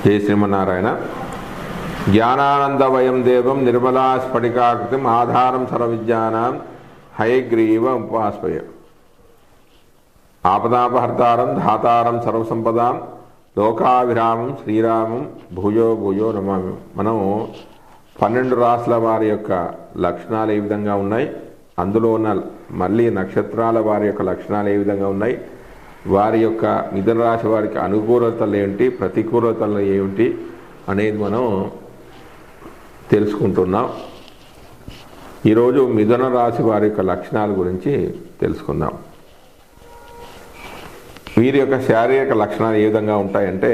జై శ్రీమన్నారాయణ. జ్ఞానానందవయం దేవం నిర్మలా స్ఫటికాకృతిం ఆధారం సర్వవిద్యానాం హయగ్రీవ ఉపాస్మయ. ఆపదాపహర్తారం ధాతారం సర్వసంపదాం లోకాభిరామం శ్రీరామం భూయో భూయో నమామి. మనం 12 రాశుల వారి యొక్క లక్షణాలు ఏ విధంగా ఉన్నాయి, అందులో ఉన్న మళ్ళీ నక్షత్రాల వారి యొక్క లక్షణాలు ఏ విధంగా ఉన్నాయి, వారి యొక్క మిథున రాశి వారికి అనుకూలతలు ఏమిటి, ప్రతికూలతలు ఏమిటి అనేది మనం తెలుసుకుంటున్నాం. ఈరోజు మిథున రాశి వారి యొక్క లక్షణాల గురించి తెలుసుకుందాం. వీరి యొక్క శారీరక లక్షణాలు ఏ విధంగా ఉంటాయంటే,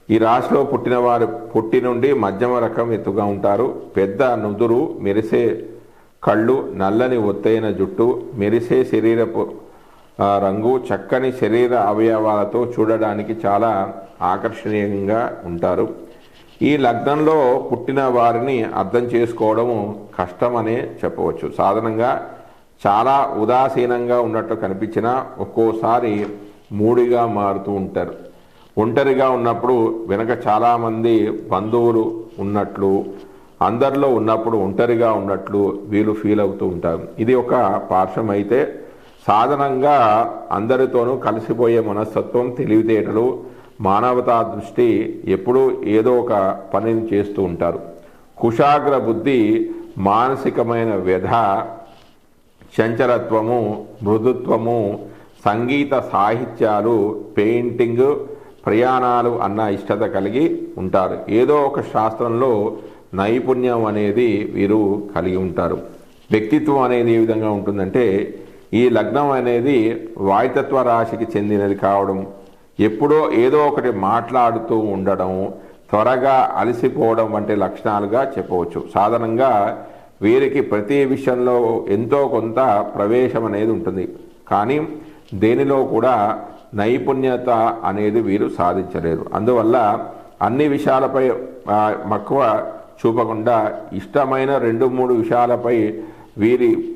ఈ రాశిలో పుట్టిన వారు పుట్టి నుండి మధ్యమ రకం ఎత్తుగా ఉంటారు. పెద్ద నుదురు, మెరిసే కళ్ళు, నల్లని ఒత్తైన జుట్టు, మెరిసే శరీరపు రంగు, చక్కని శరీర అవయవాలతో చూడడానికి చాలా ఆకర్షణీయంగా ఉంటారు. ఈ లగ్నంలో పుట్టిన వారిని అర్థం చేసుకోవడము కష్టమనే చెప్పవచ్చు. సాధారణంగా చాలా ఉదాసీనంగా ఉన్నట్టు కనిపించినా ఒక్కోసారి మూడిగా మారుతూ ఉంటారు. ఒంటరిగా ఉన్నప్పుడు వెనక చాలామంది బంధువులు ఉన్నట్లు, అందరిలో ఉన్నప్పుడు ఒంటరిగా ఉన్నట్లు వీళ్ళు ఫీల్ అవుతూ ఉంటారు. ఇది ఒక పార్శ్వం అయితే, సాధారణంగా అందరితోనూ కలిసిపోయే మనస్తత్వం, తెలివితేటలు, మానవతా దృష్టి, ఎప్పుడూ ఏదో ఒక పనిని చేస్తూ ఉంటారు. కుశాగ్ర బుద్ధి, మానసికమైన వ్యధ, చంచలత్వము, మృదుత్వము, సంగీత సాహిత్యాలు, పెయింటింగ్, ప్రయాణాలు అన్న ఇష్టత కలిగి ఉంటారు. ఏదో ఒక శాస్త్రంలో నైపుణ్యం అనేది వీరు కలిగి ఉంటారు. వ్యక్తిత్వం అనేది ఏ విధంగా ఉంటుందంటే, ఈ లగ్నం అనేది వాయుతత్వ రాశికి చెందినది కావడం, ఎప్పుడో ఏదో ఒకటి మాట్లాడుతూ ఉండడం, త్వరగా అలసిపోవడం వంటి లక్షణాలుగా చెప్పవచ్చు. సాధారణంగా వీరికి ప్రతి విషయంలో ఎంతో కొంత ప్రవేశం అనేది ఉంటుంది, కానీ దేనిలో కూడా నైపుణ్యత అనేది వీరు సాధించలేరు. అందువల్ల అన్ని విషయాలపై మక్కువ చూపకుండా ఇష్టమైన 2-3 విషయాలపై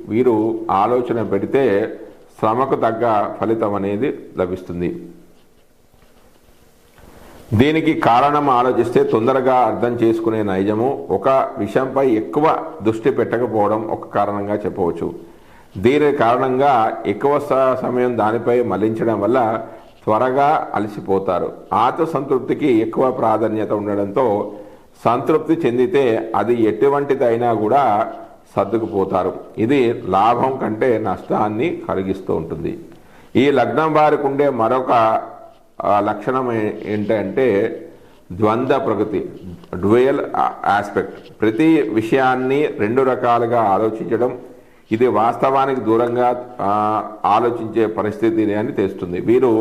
వీరు ఆలోచన పెడితే శ్రమకు తగ్గ ఫలితం అనేది లభిస్తుంది. దీనికి కారణం ఆలోచిస్తే తొందరగా అర్థం చేసుకునే నైజము, ఒక విషయంపై ఎక్కువ దృష్టి పెట్టకపోవడం ఒక కారణంగా చెప్పవచ్చు. దీని కారణంగా ఎక్కువ సమయం దానిపై మళ్లించడం వల్ల త్వరగా అలసిపోతారు. ఆత్మ సంతృప్తికి ఎక్కువ ప్రాధాన్యత ఉండడంతో సంతృప్తి చెందితే అది ఎటువంటిదైనా కూడా సర్దుకుపోతారు. ఇది లాభం కంటే నష్టాన్ని కలిగిస్తూ ఉంటుంది. ఈ లగ్నం వారికి ఉండే మరొక లక్షణం ఏంటంటే ద్వంద్వ ప్రకృతి, డ్యూయల్ ఆస్పెక్ట్. ప్రతి విషయాన్ని 2 రకాలుగా ఆలోచించడం, ఇది వాస్తవానికి దూరంగా ఆలోచించే పరిస్థితిని అని తెస్తుంది. వీరు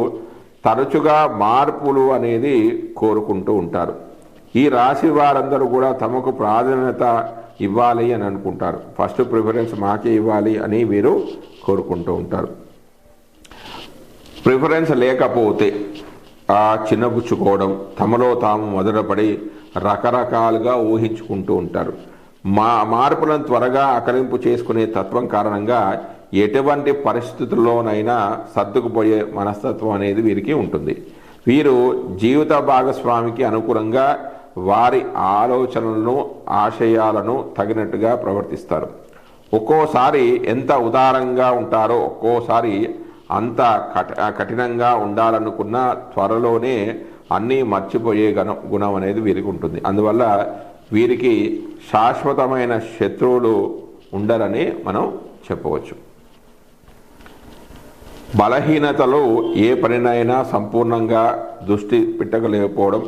తరచుగా మార్పులు అనేది కోరుకుంటూ ఉంటారు. ఈ రాశి వారందరూ కూడా తమకు ప్రాధాన్యత ఇవ్వాలి అని అనుకుంటారు. ఫస్ట్ ప్రిఫరెన్స్ మాకే ఇవ్వాలి అని వీరు కోరుకుంటూ ఉంటారు. ప్రిఫరెన్స్ లేకపోతే చిన్నపుచ్చుకోవడం, తమలో తాము మొదలుపడి రకరకాలుగా ఊహించుకుంటూ ఉంటారు. మార్పులను త్వరగా ఆకలింపు చేసుకునే తత్వం కారణంగా ఎటువంటి పరిస్థితుల్లోనైనా సర్దుకుపోయే మనస్తత్వం అనేది వీరికి ఉంటుంది. వీరు జీవిత భాగస్వామికి అనుకూలంగా వారి ఆలోచనలను, ఆశయాలను తగినట్టుగా ప్రవర్తిస్తారు. ఒక్కోసారి ఎంత ఉదారంగా ఉంటారో ఒక్కోసారి అంత కఠినంగా ఉండాలనుకున్న త్వరలోనే అన్నీ మర్చిపోయే గుణం అనేది వీరికి ఉంటుంది. అందువల్ల వీరికి శాశ్వతమైన శత్రువులు ఉండరని మనం చెప్పవచ్చు. బలహీనతలు ఏ పనినైనా సంపూర్ణంగా దృష్టి పెట్టలేకపోవడం,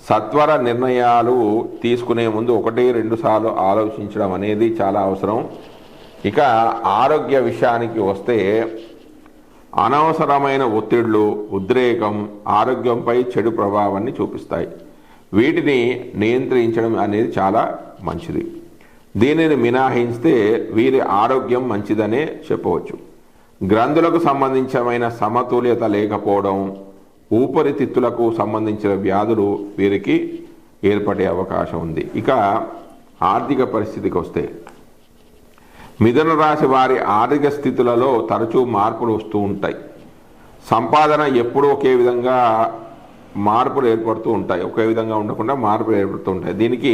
సత్వర నిర్ణయాలు తీసుకునే ముందు 1-2 సార్లు ఆలోచించడం అనేది చాలా అవసరం. ఇక ఆరోగ్య విషయానికి వస్తే, అనవసరమైన ఒత్తిళ్లు, ఉద్రేకం ఆరోగ్యంపై చెడు ప్రభావాన్ని చూపిస్తాయి. వీటిని నియంత్రించడం అనేది చాలా మంచిది. దీనిని మినహాయిస్తే వీరి ఆరోగ్యం మంచిదనే చెప్పవచ్చు. గ్రంథులకు సంబంధించిన సమతుల్యత లేకపోవడం, ఊపిరితిత్తులకు సంబంధించిన వ్యాధులు వీరికి ఏర్పడే అవకాశం ఉంది. ఇక ఆర్థిక పరిస్థితికి వస్తే, మిథున రాశి వారి ఆర్థిక స్థితులలో తరచూ మార్పులు వస్తూ ఉంటాయి. సంపాదన ఎప్పుడూ ఒకే విధంగా మార్పులు ఏర్పడుతూ ఉంటాయి, ఒకే విధంగా ఉండకుండా మార్పులు ఏర్పడుతూ ఉంటాయి. దీనికి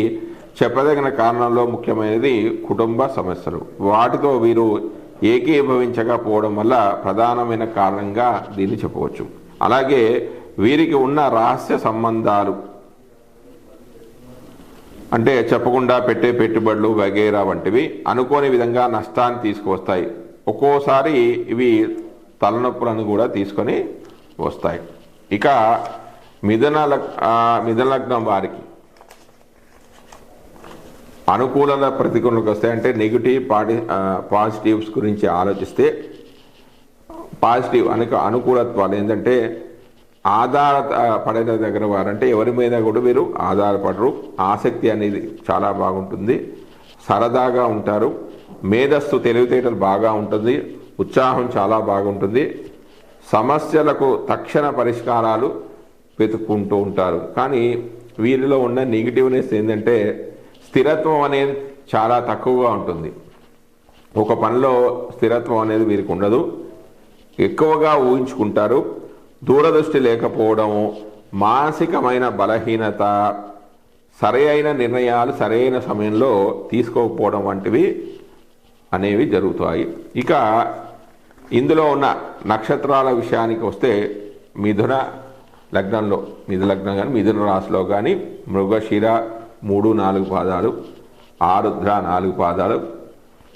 చెప్పదగిన కారణంలో ముఖ్యమైనది కుటుంబ సమస్యలు. వాటితో వీరు ఏకీభవించకపోవడం వల్ల ప్రధానమైన కారణంగా దీన్ని చెప్పవచ్చు. అలాగే వీరికి ఉన్న రహస్య సంబంధాలు అంటే చెప్పకుండా పెట్టే పెట్టుబడులు వగైరా వంటివి అనుకోని విధంగా నష్టాన్ని తీసుకువస్తాయి. ఒక్కోసారి ఇవి తలనొప్పులను కూడా తీసుకొని వస్తాయి. ఇక మిథున లగ్నం వారికి అనుకూలత ప్రతికూలతకు వస్తాయి. అంటే నెగిటివ్ పాజిటివ్స్ గురించి ఆలోచిస్తే పాజిటివ్ అనుకూలత్వాలు ఏంటంటే ఆధారపడిన దగ్గర వారంటే ఎవరి మీద కూడా వీరు ఆధారపడరు. ఆసక్తి అనేది చాలా బాగుంటుంది, సరదాగా ఉంటారు, మేధస్సు తెలివితేటలు బాగా ఉంటుంది, ఉత్సాహం చాలా బాగుంటుంది, సమస్యలకు తక్షణ పరిష్కారాలు వెతుక్కుంటూ ఉంటారు. కానీ వీరిలో ఉన్న నెగిటివ్నెస్ ఏంటంటే స్థిరత్వం అనేది చాలా తక్కువగా ఉంటుంది. ఒక పనిలో స్థిరత్వం అనేది వీరికి ఉండదు, ఎక్కువగా ఊహించుకుంటారు, దూరదృష్టి లేకపోవడము, మానసికమైన బలహీనత, సరైన నిర్ణయాలు సరైన సమయంలో తీసుకోకపోవడం వంటివి అనేవి జరుగుతాయి. ఇక ఇందులో ఉన్న నక్షత్రాల విషయానికి వస్తే మిథున లగ్నంలో కానీ మిథున రాశిలో కానీ మృగశిర 3-4 పాదాలు, ఆరుద్ర 4 పాదాలు,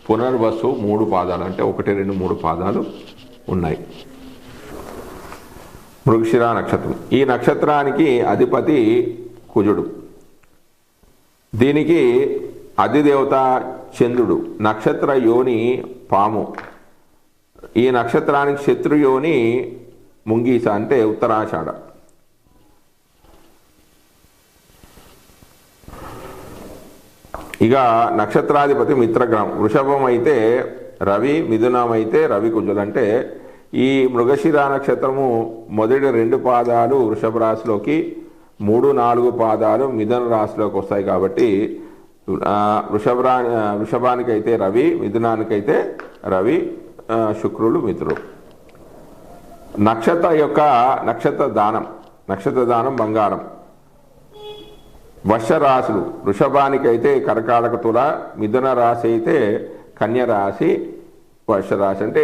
పునర్వసు 3 పాదాలు అంటే 1, 2, 3 పాదాలు ఉన్నాయి. మృగశిర నక్షత్రం, ఈ నక్షత్రానికి అధిపతి కుజుడు, దీనికి అధిదేవత చంద్రుడు, నక్షత్ర యోని పాము, ఈ నక్షత్రానికి శత్రుయోని ముంగీస అంటే ఉత్తరాషాఢ. ఇక నక్షత్రాధిపతి మిత్రగ్రహం, వృషభం అయితే రవి, మిథునం అయితే రవి కుజులు. అంటే ఈ మృగశిర నక్షత్రము మొదటి 2 పాదాలు వృషభ రాశిలోకి, 3-4 పాదాలు మిథున రాశిలోకి వస్తాయి. కాబట్టి వృషభానికైతే రవి, మిథునానికైతే రవి, శుక్రులు మిత్రులు. నక్షత్ర దానం బంగారం. వర్ష రాశులు, వృషభానికైతే కర్కాటక తుల, మిథున రాశి అయితే కన్య రాశి, వర్ష రాశి. అంటే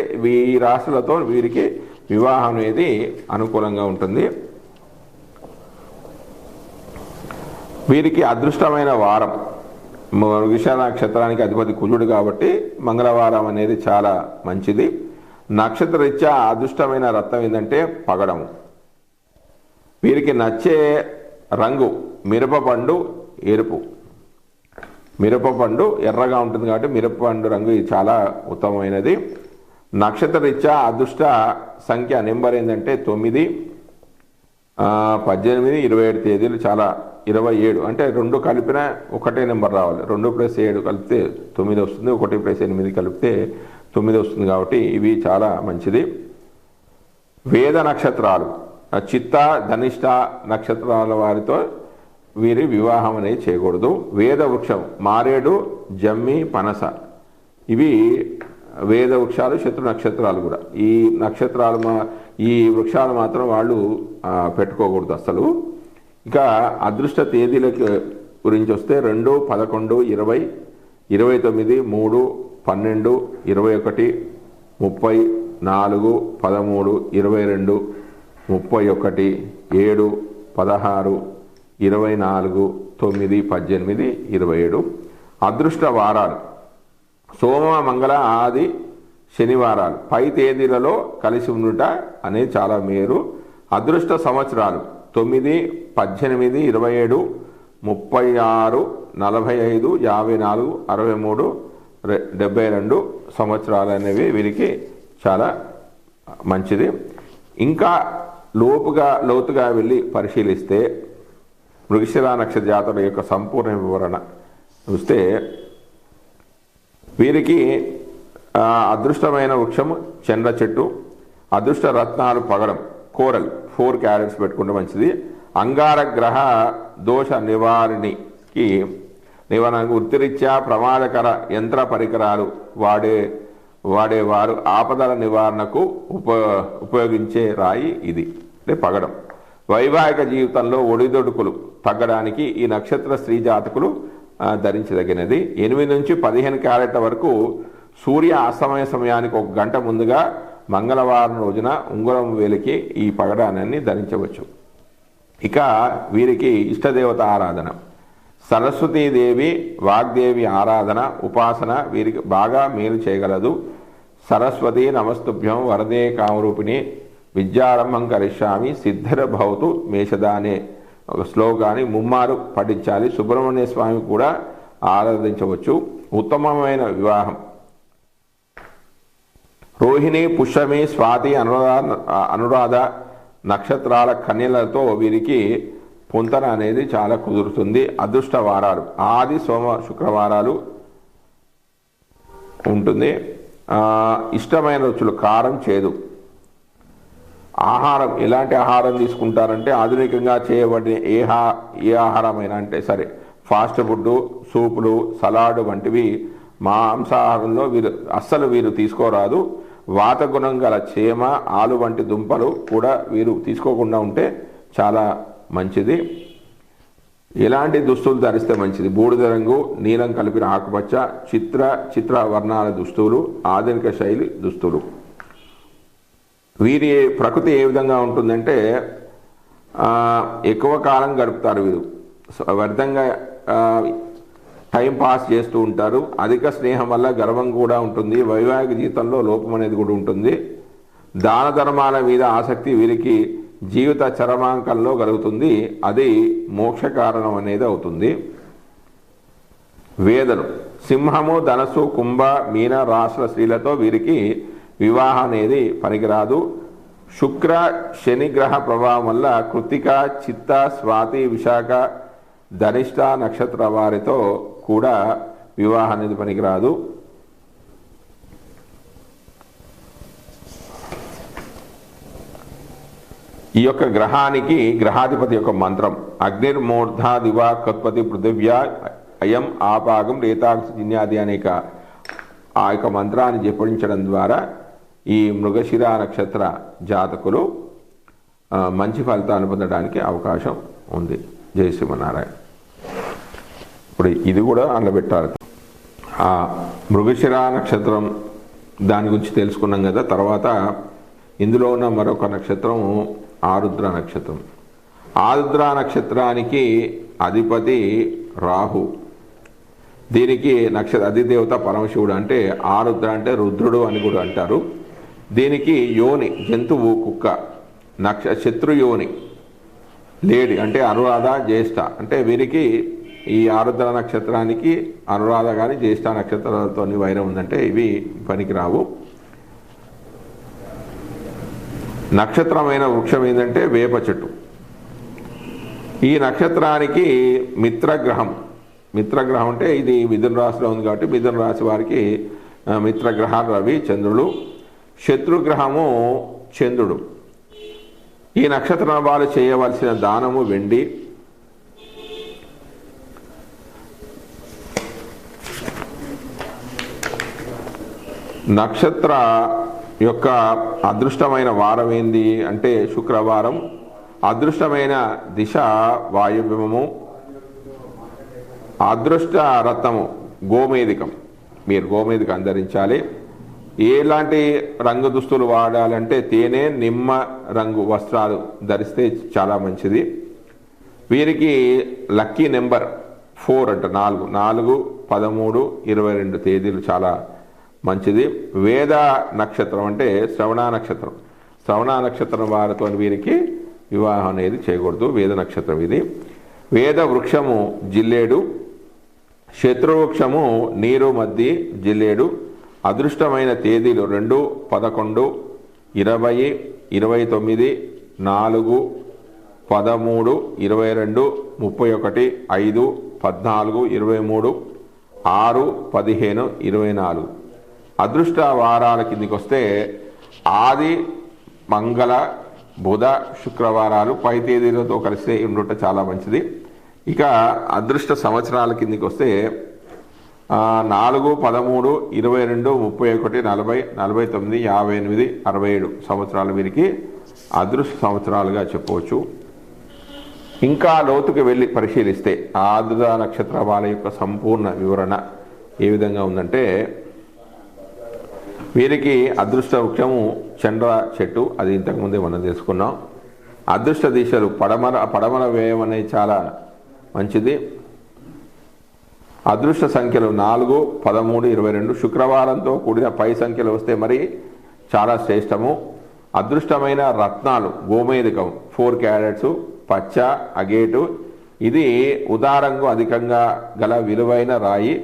ఈ రాశులతో వీరికి వివాహం అనేది అనుకూలంగా ఉంటుంది. వీరికి అదృష్టమైన వారం, మృగశిర నక్షత్రానికి అధిపతి కుజుడు కాబట్టి మంగళవారం అనేది చాలా మంచిది. నక్షత్రరీత్యా అదృష్టమైన రత్నం ఏంటంటే పగడము. వీరికి నచ్చే రంగు మిరపపండు ఎరుపు. మిరపపండు ఎర్రగా ఉంటుంది కాబట్టి మిరపపండు రంగు ఇది చాలా ఉత్తమమైనది. నక్షత్రరీత్యా అదృష్ట సంఖ్య నెంబర్ ఏంటంటే 9, 18, 27 తేదీలు చాలా 27 అంటే 2 కలిపిన ఒకటే నెంబర్ రావాలి. 2+7 కలిపితే 9 వస్తుంది, 1+8 కలిపితే 9 వస్తుంది. కాబట్టి ఇవి చాలా మంచిది. వేద నక్షత్రాలు, చిత్త, ధనిష్ట నక్షత్రాల వారితో వీరి వివాహం అనేది చేయకూడదు. వేద వృక్షం మారేడు, జమ్మి, పనస ఇవి వేద వృక్షాలు, శత్రు నక్షత్రాలు కూడా. ఈ వృక్షాలు మాత్రం వాళ్ళు పెట్టుకోకూడదు అసలు. ఇక అదృష్ట తేదీల గురించి వస్తే 2, 11, 20, 29, 3, 12, 21, 30, 4, 13, 22, 31, 7, 16, 24, 9, 18, 27. అదృష్ట వారాలు సోమ, మంగళ, ఆది, శనివారాలు పై తేదీలలో కలిసి ఉండుట అనేది చాలా మేలు. అదృష్ట సంవత్సరాలు 9, 18, 27, 36, 45, 54, 63, 72 సంవత్సరాలు అనేవి వీరికి చాలా మంచిది. ఇంకా లోతుగా వెళ్ళి పరిశీలిస్తే మృగశిర నక్షత్ర జాతర యొక్క సంపూర్ణ వివరణ చూస్తే వీరికి అదృష్టమైన వృక్షము చంద్ర చెట్టు, అదృష్ట రత్నాలు పగడం, కోరల్ 4 క్యారెట్స్ పెట్టుకుంటే మంచిది. అంగారగ్రహ దోష నివారణకి వృత్తిరీత్యా ప్రమాదకర యంత్ర పరికరాలు వాడేవారు ఆపదల నివారణకు ఉపయోగించే రాయి ఇది అంటే పగడం. వైవాహిక జీవితంలో ఒడిదొడుకులు తగ్గడానికి ఈ నక్షత్ర స్త్రీ జాతకులు ధరించదగినది. 8 నుంచి 15 క్యారెట్ల వరకు సూర్య అస్తమయ సమయానికి 1 గంట ముందుగా మంగళవారం రోజున ఉంగరం వేలికి ఈ పగడాన్ని ధరించవచ్చు. ఇక వీరికి ఇష్టదేవత ఆరాధన, సరస్వతీదేవి వాగ్దేవి ఆరాధన ఉపాసన వీరికి బాగా మేలు చేయగలదు. సరస్వతి నమస్తుభ్యం వరదే కామరూపిణి విద్యారంభం కరిష్యామి సిద్ధిర్భవతు మేషదానే ఒక శ్లోకాన్ని ముమ్మారు పఠించాలి. సుబ్రహ్మణ్య స్వామి కూడా ఆరాధించవచ్చు. ఉత్తమమైన వివాహం రోహిణి పుష్యమి స్వాతి అనురాధ నక్షత్రాల కన్యలతో వీరికి పొంతన అనేది చాలా కుదురుతుంది. అదృష్ట వారాలు ఆది సోమ శుక్రవారాలు ఉంటుంది. ఇష్టమైన రుచులు కారం చేదు. ఆహారం ఎలాంటి ఆహారం తీసుకుంటారంటే ఆధునికంగా చేయబడిన ఏ ఆహారమైనా అంటే సరే ఫాస్ట్ ఫుడ్, సూపులు, సలాడ్ వంటివి మాంసాహారంలో వీరు తీసుకోరాదు. వాతగుణం గల చేమ, ఆలు వంటి దుంపలు కూడా వీరు తీసుకోకుండా ఉంటే చాలా మంచిది. ఎలాంటి దుస్తులు ధరిస్తే మంచిది? బూడిద రంగు, నీలం కలిపిన ఆకుపచ్చ, చిత్ర వర్ణాల దుస్తులు, ఆధునిక శైలి దుస్తులు. వీరి ప్రకృతి ఏ విధంగా ఉంటుందంటే ఎక్కువ కాలం గడుపుతారు. వీరు వ్యర్థంగా టైం పాస్ చేస్తూ ఉంటారు. అధిక స్నేహం వల్ల గర్వం కూడా ఉంటుంది. వైవాహిక జీవితంలో లోపం అనేది కూడా ఉంటుంది. దాన ధర్మాల మీద ఆసక్తి వీరికి జీవిత చరమాంకంలో కలుగుతుంది. అది మోక్ష కారణం అనేది అవుతుంది. వేదలు సింహము, ధనస్సు, కుంభ, మీన రాశుల స్త్రీలతో వీరికి వివాహం అనేది పనికిరాదు. శుక్ర శని గ్రహ ప్రభావం వల్ల కృత్తిక, చిత్త, స్వాతి, విశాఖ, ధనిష్ట నక్షత్ర వారితో కూడా వివాహం అనేది పనికిరాదు. ఈ యొక్క గ్రహానికి గ్రహాధిపతి యొక్క మంత్రం అగ్నిర్మూర్ధ దివా కత్పతి పృథివ్యా అయం ఆపాగం రేతాగ్నియాది అనేక ఆ యొక్క మంత్రాన్ని జపించడం ద్వారా ఈ మృగశిర నక్షత్ర జాతకులు మంచి ఫలితాలు పొందడానికి అవకాశం ఉంది. జై శ్రీమన్నారాయణ. ఇప్పుడు ఇది కూడా అనబెట్టాలి. ఆ మృగశిర నక్షత్రం దాని గురించి తెలుసుకున్నాం కదా. తర్వాత ఇందులో ఉన్న మరొక నక్షత్రం ఆరుద్ర నక్షత్రం. ఆరుద్ర నక్షత్రానికి అధిపతి రాహు. దీనికి అధిదేవత పరమశివుడు. అంటే ఆరుద్ర అంటే రుద్రుడు అని కూడా అంటారు. దీనికి యోని జంతువు కుక్క, శత్రుయోని లేడి అంటే అనురాధ జ్యేష్ఠ. అంటే వీరికి ఈ ఆరుద్ర నక్షత్రానికి అనురాధ కానీ జ్యేష్ఠ నక్షత్రాలతో వైరం ఉందంటే ఇవి పనికిరావు. నక్షత్రమైన వృక్షం ఏంటంటే వేప చెట్టు. ఈ నక్షత్రానికి మిత్రగ్రహం అంటే ఇది మిథున రాశిలో ఉంది కాబట్టి మిథున రాశి వారికి మిత్రగ్రహాలు రవి, చంద్రుడు. శత్రుగ్రహము చంద్రుడు. ఈ నక్షత్రం వారు చేయవలసిన దానము వెండి. నక్షత్ర యొక్క అదృష్టమైన వారం ఏంది అంటే శుక్రవారం. అదృష్టమైన దిశ వాయువ్యము. అదృష్ట రత్నము గోమేధికం. మీరు గోమేధికం ధరించాలి. ఎలాంటి రంగు దుస్తులు వాడాలంటే తేనె, నిమ్మ రంగు వస్త్రాలు ధరిస్తే చాలా మంచిది. వీరికి లక్కీ నెంబర్ 4 అంటే 4, 13, 22 తేదీలు చాలా మంచిది. వేద నక్షత్రం అంటే శ్రవణ నక్షత్రం. శ్రవణ నక్షత్రం వారితో వీరికి వివాహం అనేది చేయకూడదు. వేద నక్షత్రం ఇది. వేద వృక్షము జిల్లేడు. శత్రువృక్షము నీరు మద్ది జిల్లేడు. అదృష్టమైన తేదీలు 2, 11, 20, 29, 4, 13, 22, 31, 5, 14, 23, 6, 15, 24. అదృష్ట వారాల కిందికి వస్తే ఆది, మంగళ, బుధ, శుక్రవారాలు పై తేదీలతో కలిసి ఉండటం చాలా మంచిది. ఇక అదృష్ట సంవత్సరాల కిందికి వస్తే 4, 13, 22, 31, 40, 49, 58, 67 సంవత్సరాలు వీరికి అదృష్ట సంవత్సరాలుగా చెప్పవచ్చు. ఇంకా లోతుకి వెళ్ళి పరిశీలిస్తే ఆరుద్ర నక్షత్ర వాళ్ళ యొక్క సంపూర్ణ వివరణ ఏ విధంగా ఉందంటే, వీరికి అదృష్ట వృక్షము చండ్ర చెట్టు, అది ఇంతకుముందే మనం తెలుసుకున్నాం. అదృష్ట దిశలు పడమర వ్యయం అనేది చాలా మంచిది. అదృష్ట సంఖ్యలు 4, 13, 22. శుక్రవారంతో కూడిన పై సంఖ్యలు వస్తే మరి చాలా శ్రేష్టము. అదృష్టమైన రత్నాలు గోమేధికం 4 క్యారెట్స్, పచ్చ అగేటు. ఇది ఉదారంగా అధికంగా గల విలువైన రాయి.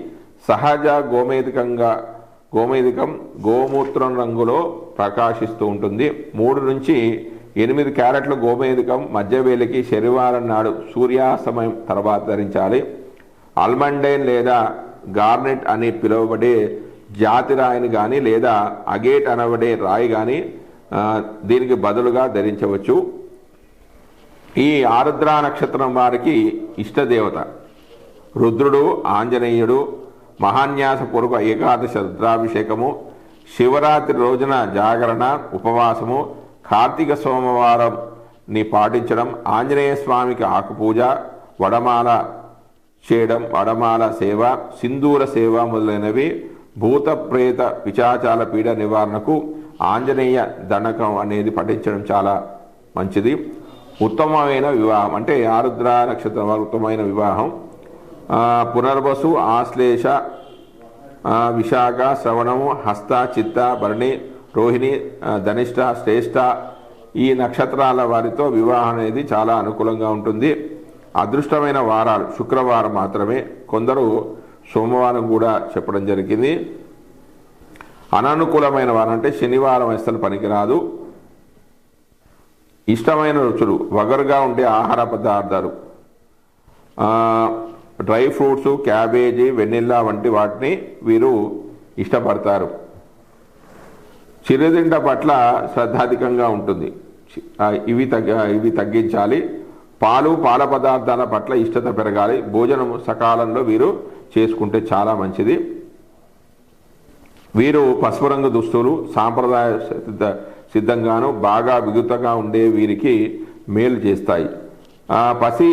సహజ గోమేధికం గోమూత్రం రంగులో ప్రకాశిస్తూ ఉంటుంది. 3 నుంచి 8 క్యారెట్ల గోమేధికం మధ్యవేలికి శనివారం నాడు సూర్యాస్తమయం తర్వాత ధరించాలి. ఆల్మండైన్ లేదా గార్నెట్ అని పిలువబడే జాతి రాయిని కానీ లేదా అగేట్ అనబడే రాయి కానీ దీనికి బదులుగా ధరించవచ్చు. ఈ ఆరుద్ర నక్షత్రం వారికి ఇష్టదేవత రుద్రుడు, ఆంజనేయుడు, మహాన్యాసపూర్వక ఏకాదశ రుద్రాభిషేకము, శివరాత్రి రోజున జాగరణ, ఉపవాసము, కార్తీక సోమవారంని పాటించడం, ఆంజనేయ స్వామికి ఆకుపూజ, వడమాల చేయడం, వడమాల సేవ, సింధూర సేవ మొదలైనవి. భూత ప్రేత పిశాచాల పీడ నివారణకు ఆంజనేయ దండకం అనేది పఠించడం చాలా మంచిది. ఉత్తమమైన వివాహం అంటే ఆరుద్ర నక్షత్రం వారు ఉత్తమమైన వివాహం పునర్వసు, ఆశ్లేష, విశాఖ, శ్రవణము, హస్త, చిత్త, భరణి, రోహిణి, ధనిష్ట, శ్రేష్ఠ ఈ నక్షత్రాల వారితో వివాహం అనేది చాలా అనుకూలంగా ఉంటుంది. అదృష్టమైన వారాలు శుక్రవారం మాత్రమే, కొందరు సోమవారం కూడా చెప్పడం జరిగింది. అననుకూలమైన వారం అంటే శనివారం అసలు పనికిరాదు. ఇష్టమైన రుచులు వగరుగా ఉండే ఆహార పదార్థాలు, డ్రై ఫ్రూట్స్, క్యాబేజీ, వెనిల్లా వంటి వాటిని వీరు ఇష్టపడతారు. చిరుతింట పట్ల శ్రద్ధాధికంగా ఉంటుంది, ఇవి తగ్గించాలి. పాలు, పాల పదార్థాల పట్ల ఇష్టత పెరగాలి. భోజనం సకాలంలో వీరు చేసుకుంటే చాలా మంచిది. వీరు పసుపు రంగు దుస్తులు సాంప్రదాయ సిద్ధంగాను బాగా బిగుతగా ఉండే వీరికి మేలు చేస్తాయి. పసి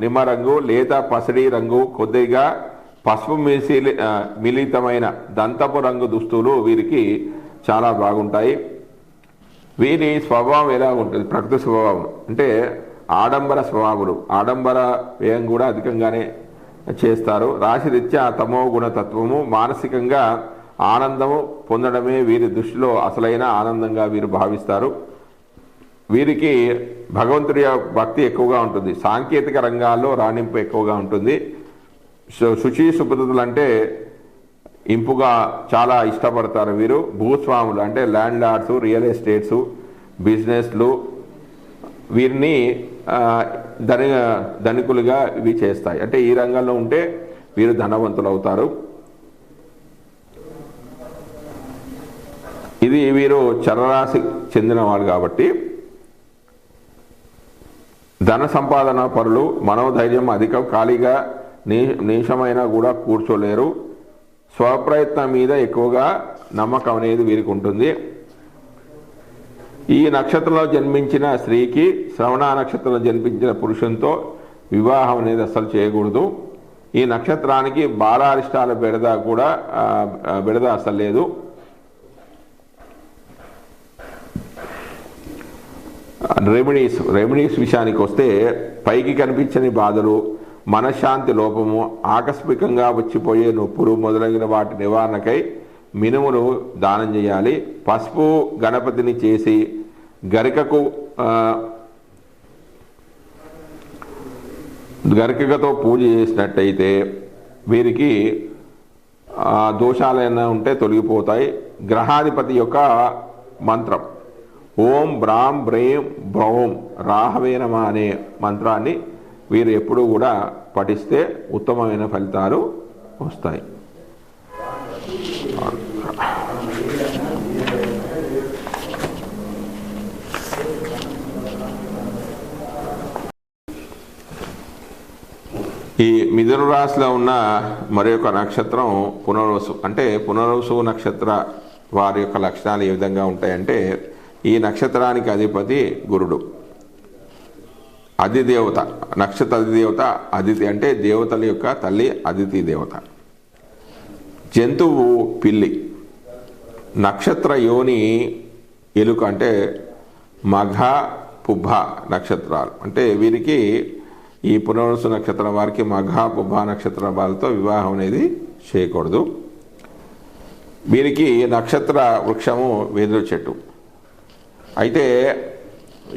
నిమ్మరంగు లేత పసిడి రంగు కొద్దిగా పసుపు మిళితమైన దంతపు రంగు దుస్తులు వీరికి చాలా బాగుంటాయి. వీరి స్వభావం ఎలా ఉంటుంది? ప్రకృతి స్వభావం అంటే ఆడంబర స్వభావులు, ఆడంబర వ్యయం కూడా అధికంగానే చేస్తారు. రాశిరీత్యా తమో గుణతత్వము, మానసికంగా ఆనందము పొందడమే వీరి దృష్టిలో అసలైన ఆనందంగా వీరు భావిస్తారు. వీరికి భగవంతుడి భక్తి ఎక్కువగా ఉంటుంది. సాంకేతిక రంగాల్లో రాణింపు ఎక్కువగా ఉంటుంది. శుచి శుభ్రతలు అంటే ఇంపుగా చాలా ఇష్టపడతారు వీరు. భూస్వాములు అంటే ల్యాండ్ లార్డ్స్, రియల్ ఎస్టేట్స్, బిజినెస్లు వీరిని ధనికులుగా ఇవి చేస్తాయి. అంటే ఈ రంగంలో ఉంటే వీరు ధనవంతులు అవుతారు. ఇది వీరు చరరాశి చెందిన వాళ్ళు కాబట్టి ధన సంపాదన పరులు, మనోధైర్యం అధికం, ఖాళీగా నిమిషమైనా కూడా కూర్చోలేరు. స్వప్రయత్నం మీద ఎక్కువగా నమ్మకం అనేది వీరికి ఉంటుంది. ఈ నక్షత్రంలో జన్మించిన స్త్రీకి శ్రవణ నక్షత్రంలో జన్మించిన పురుషునితో వివాహం అనేది అసలు చేయకూడదు. ఈ నక్షత్రానికి బాలారిష్టాల బెడద అసలు లేదు. రెమెడీస్ విషయానికి వస్తే పైకి కనిపించని బాధలు, మనశ్శాంతి లోపము, ఆకస్మికంగా వచ్చిపోయే నొప్పులు మొదలైన వాటి నివారణకై మినుమును దానం చేయాలి. పసుపు గణపతిని చేసి గరికతో పూజ చేసినట్టయితే వీరికి దోషాలైనా ఉంటే తొలగిపోతాయి. గ్రహాధిపతి యొక్క మంత్రం ఓం బ్రాం బ్రేం బ్రౌం రాహవే నమః అనే మంత్రాన్ని వీరు ఎప్పుడూ కూడా పఠిస్తే ఉత్తమమైన ఫలితాలు వస్తాయి. ఈ మిథున రాశిలో ఉన్న మరి ఒక నక్షత్రం పునర్వసు. అంటే పునర్వసు నక్షత్ర వారి యొక్క లక్షణాలు ఏ విధంగా ఉంటాయంటే, ఈ నక్షత్రానికి అధిపతి గురుడు. అధిదేవత, నక్షత్ర అధిదేవత అదితి, అంటే దేవతల యొక్క తల్లి అదితి దేవత. జంతువు పిల్లి. నక్షత్ర యోని ఎలుక, అంటే మఘ పుబ్బ నక్షత్రాలు. అంటే వీరికి ఈ పునర్వసు నక్షత్రం వారికి మఘ పుబ్బ నక్షత్ర వాళ్ళతో వివాహం అనేది చేయకూడదు. వీరికి నక్షత్ర వృక్షము వెదురు చెట్టు. అయితే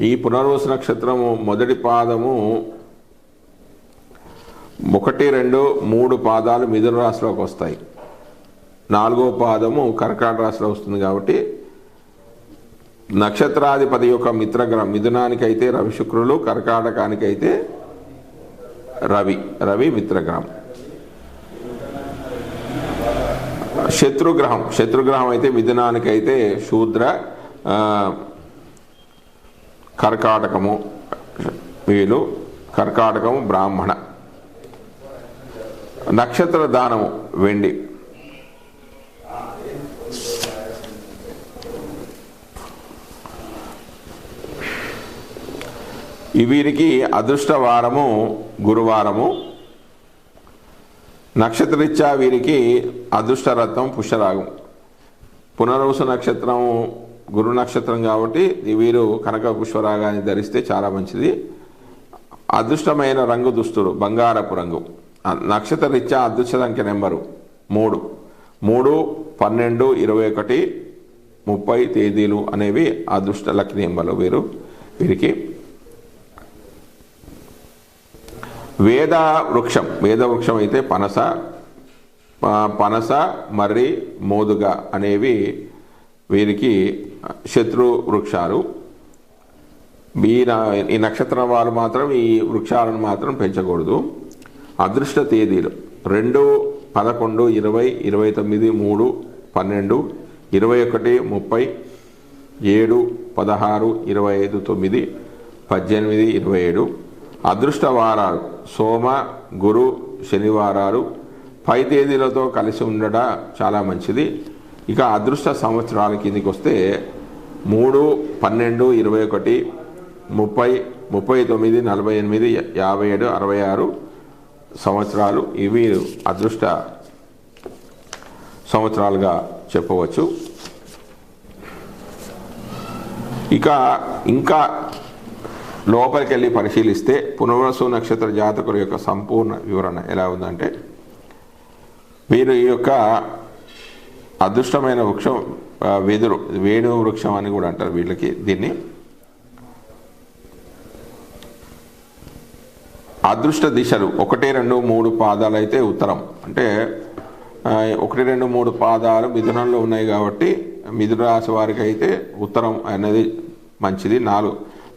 ఈ పునర్వసు నక్షత్రము మొదటి పాదము 1, 2, 3 పాదాలు మిథున రాశిలోకి వస్తాయి. 4వ పాదము కర్కాటక రాశిలో వస్తుంది. కాబట్టి నక్షత్రాధిపతి యొక్క మిత్రగ్రహం మిథునానికైతే రవి శుక్రులు, కర్కాటకానికైతే రవి మిత్రగ్రహం. శత్రుగ్రహం అయితే మిథునానికైతే శూద్ర, కర్కాటకము వీళ్ళు, కర్కాటకము బ్రాహ్మణ. నక్షత్ర దానము వెండి. వీరికి అదృష్టవారము గురువారము. నక్షత్రరీత్యా వీరికి అదృష్టరత్నం పుష్యరాగం. పునర్వసు నక్షత్రం గురు నక్షత్రం కాబట్టి వీరు కనక పుష్పరాగాన్ని ధరిస్తే చాలా మంచిది. అదృష్టమైన రంగు దుస్తులు బంగారపు రంగు. నక్షత్ర రీత్యా అదృష్ట సంఖ్య నెంబరు 3, 12, 21, 30 తేదీలు అనేవి అదృష్ట లక్కీ నెంబర్లు వీరికి. వేద వృక్షం అయితే పనస, మర్రి, మోదుగ అనేవి వీరికి శత్రు వృక్షాలు. ఈ నక్షత్రం వారు మాత్రం ఈ వృక్షాలను మాత్రం పెంచకూడదు. అదృష్ట తేదీలు 2, 11, 20, 29, 3, 12, 21, 30, 7, 16, 25, 9, 18, 27. అదృష్ట వారాలు సోమ, గురు, శనివారాలు పై తేదీలతో కలిసి ఉండడం చాలా మంచిది. ఇక అదృష్ట సంవత్సరాల కిందికి వస్తే 3, 12, 21, 30, 39, 48, 57, 66 సంవత్సరాలు ఇవి అదృష్ట సంవత్సరాలుగా చెప్పవచ్చు. ఇంకా లోపలికి వెళ్ళి పరిశీలిస్తే పునర్వసు నక్షత్ర జాతకుల యొక్క సంపూర్ణ వివరణ ఎలా ఉందంటే, వీరు ఈ యొక్క అదృష్టమైన వృక్షం వేణు వృక్షం అని కూడా అంటారు వీళ్ళకి. దీన్ని అదృష్ట దిశలు 1, 2, 3 పాదాలు అయితే ఉత్తరం. అంటే 1, 2, 3 పాదాలు మిథునంలో ఉన్నాయి కాబట్టి మిథున రాశి వారికి అయితే ఉత్తరం అనేది మంచిది.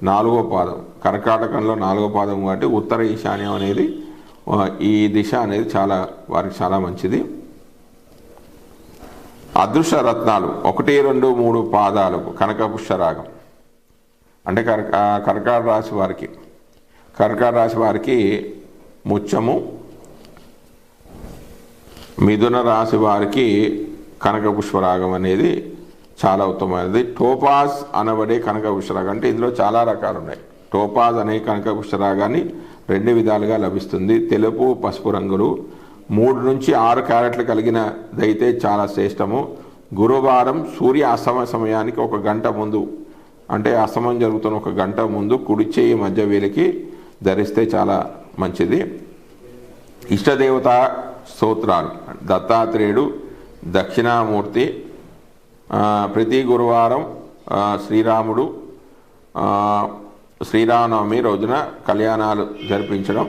4వ పాదం కర్కాటకంలో 4వ పాదం కాబట్టి ఉత్తర ఈశాన్యం అనేది ఈ దిశ అనేది వారికి చాలా మంచిది. అదృష్ట రత్నాలు 1, 2, 3 పాదాలకు కనక పుష్యరాగం. అంటే కర్కాటక రాశి వారికి ముత్యము, మిథున రాశి వారికి కనక పుష్పరాగం అనేది చాలా ఉత్తమమైనది. టోపాజ్ అనబడే కనక పుష్పరాగం, అంటే ఇందులో చాలా రకాలు ఉన్నాయి. టోపాజ్ అనే కనక పుష్పరాగాన్ని 2 విధాలుగా లభిస్తుంది. తెలుపు, పసుపు రంగులు 3 నుంచి 6 క్యారెట్లు కలిగినదైతే చాలా శ్రేష్టము. గురువారం సూర్య అస్తమయ సమయానికి 1 గంట ముందు, అంటే అస్తమయం జరుగుతున్న 1 గంట ముందు కుడి చేయి మధ్య వేలికి ధరిస్తే చాలా మంచిది. ఇష్టదేవత స్తోత్రాలు దత్తాత్రేయుడు, దక్షిణామూర్తి. ప్రతి గురువారం శ్రీరాముడు, శ్రీరామనవమి రోజున కళ్యాణాలు జరిపించడం,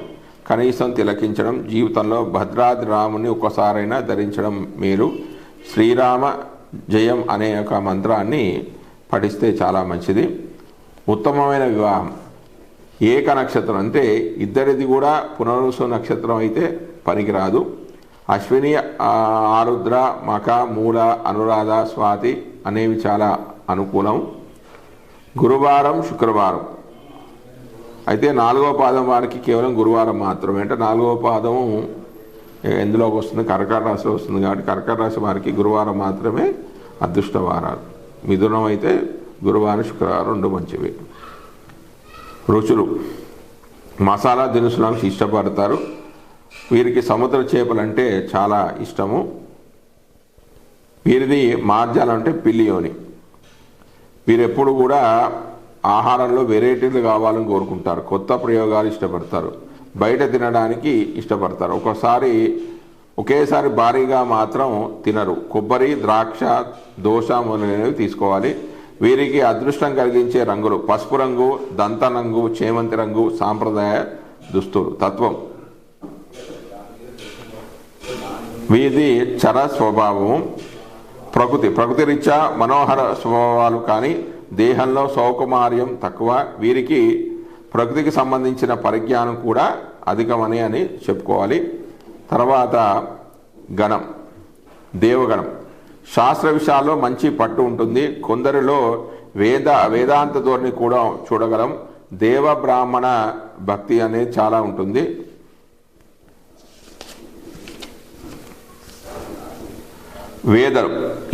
కనీసం తిలకించడం, జీవితంలో భద్రాద్రి రాముని ఒక్కసారైనా ధరించడం మేలు. శ్రీరామ జయం అనే ఒక మంత్రాన్ని పఠిస్తే చాలా మంచిది. ఉత్తమమైన వివాహం ఏక నక్షత్రం, అంటే ఇద్దరిది కూడా పునర్వసు నక్షత్రం అయితే పనికిరాదు. అశ్విని, ఆరుద్ర, మఖ, మూల, అనురాధ, స్వాతి అనేవి చాలా అనుకూలం. గురువారం, శుక్రవారం అయితే 4వ పాదం వారికి కేవలం గురువారం మాత్రమే. అంటే 4వ పాదము ఎందులోకి వస్తుంది? కర్కాటక రాశిలో వస్తుంది కాబట్టి కర్కాటక రాశి వారికి గురువారం మాత్రమే అదృష్ట వారాలు. మిథునం అయితే గురువారం, శుక్రవారం 2 మంచివి. రుచులు మసాలా దినుసులను ఇష్టపడతారు. వీరికి సముద్ర చేపలంటే చాలా ఇష్టము. వీరిది మార్జాలం అంటే పిల్లియోని. వీరెప్పుడు కూడా ఆహారంలో వెరైటీలు కావాలని కోరుకుంటారు. కొత్త ప్రయోగాలు ఇష్టపడతారు. బయట తినడానికి ఇష్టపడతారు. ఒకేసారి భారీగా మాత్రం తినరు. కొబ్బరి, ద్రాక్ష, దోస మొదలైనవి తీసుకోవాలి. వీరికి అదృష్టం కలిగించే రంగులు పసుపు రంగు, దంత రంగు, చేమంతి రంగు. సాంప్రదాయ దుస్తులు. తత్వం వీరిది చర స్వభావము. ప్రకృతి రీత్యా మనోహర స్వభావాలు కానీ దేహంలో సౌకుమార్యం తక్కువ. వీరికి ప్రకృతికి సంబంధించిన పరిజ్ఞానం కూడా అధికమని అని చెప్పుకోవాలి. తర్వాత గణం, దేవగణం. శాస్త్ర విషయాల్లో మంచి పట్టు ఉంటుంది. కొందరిలో వేదాంత ధోరణి కూడా చూడగలం. దేవ బ్రాహ్మణ భక్తి అనేది చాలా ఉంటుంది. వేదం.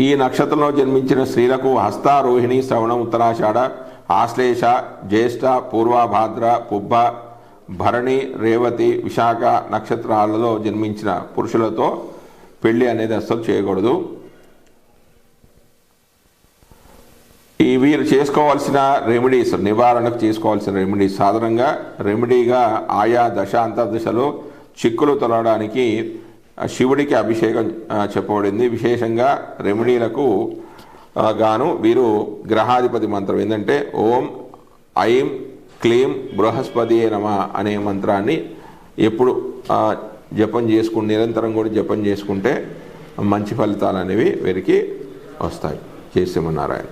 ఈ నక్షత్రంలో జన్మించిన స్త్రీలకు హస్త, రోహిణి, శ్రవణం, ఉత్తరాషాఢ, ఆశ్లేష, జ్యేష్ఠ, పూర్వభాద్ర, పుబ్బ, భరణి, రేవతి, విశాఖ నక్షత్రాలలో జన్మించిన పురుషులతో పెళ్లి అనేది అస్సలు చేయకూడదు. వీరు చేసుకోవాల్సిన రెమెడీస్, నివారణకు చేసుకోవాల్సిన రెమెడీస్ సాధారణంగా రెమెడీగా ఆయా దశ అంతర్దశలో చిక్కులు తొలగడానికి శివుడికి అభిషేకం చెప్పబడింది. విశేషంగా రెమెడీలకు గాను వీరు గ్రహాధిపతి మంత్రం ఏంటంటే ఓం ఐం క్లీం బృహస్పతి నమః అనే మంత్రాన్ని ఎప్పుడు నిరంతరం కూడా జపం చేసుకుంటే మంచి ఫలితాలు అనేవి వీరికి వస్తాయి. జై శ్రీమన్నారాయణ.